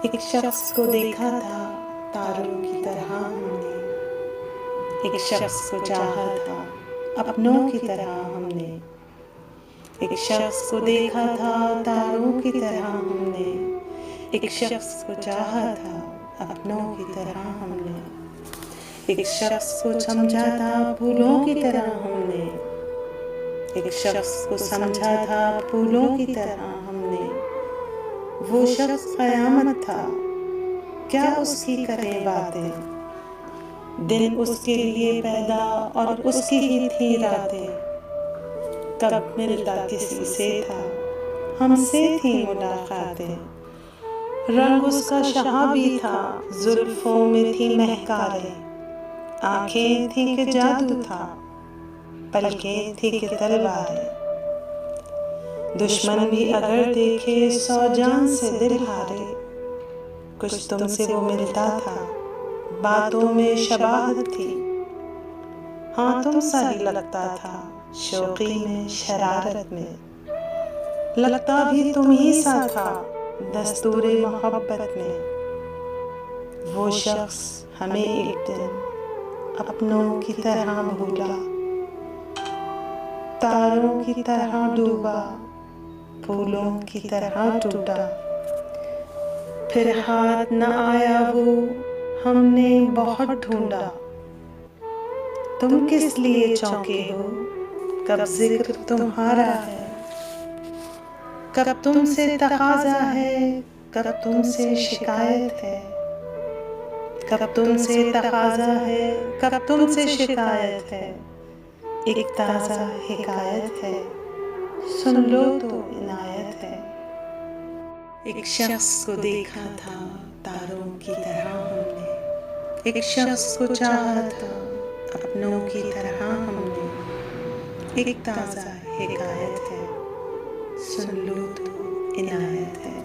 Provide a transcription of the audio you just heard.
एक शख्स को देखा था तारों की तरह हमने, एक शख्स को चाहा था अपनों की तरह हमने। एक शख्स को देखा था तारों की तरह हमने, एक शख्स को चाहा था अपनों की तरह हमने। एक शख्स को समझा था फूलों की तरह हमने, एक शख्स को समझा था फूलों की तरह हमने। वो शख्स कयामत था, क्या उसकी करें बातें। दिन उसके लिए पैदा और उसकी ही थी रातें। कब मिलता किसी से था, हमसे थी मुलाकातें। रंग उसका शहाबी था, जुल्फों में थी महकारें। आंखें थी कि जादू था, पलकें थी कि तलवारें। दुश्मन भी अगर देखे सौ जान से दिल हारे। कुछ तुमसे वो मिलता था, बातों में शबाहत थी। हाँ तुम सा ही लगता था, शौक़ी में शरारत में। लगता भी तुम ही सा था, दस्तूरे मोहब्बत में। वो शख्स हमें एक दिन अपनों की तरह भूला, तारों की तरह डूबा, फूलों की तरह टूटा। फिर हाथ न आया वो, हमने बहुत ढूंढा। तुम किस लिए चौंके हो, कब जिक्र तुम्हारा है। कब तुमसे तकाज़ा है, कब तुमसे शिकायत है। कब तुमसे तकाज़ा है, कब तुमसे शिकायत है। एक ताज़ा हिकायत है, सुन लो तो इनायत है। एक शख्स को देखा था तारों की तरह हमने, एक शख्स को चाहा था अपनों की तरह हमने। एक ताज़ा हिकायत है, सुन लो तो इनायत है।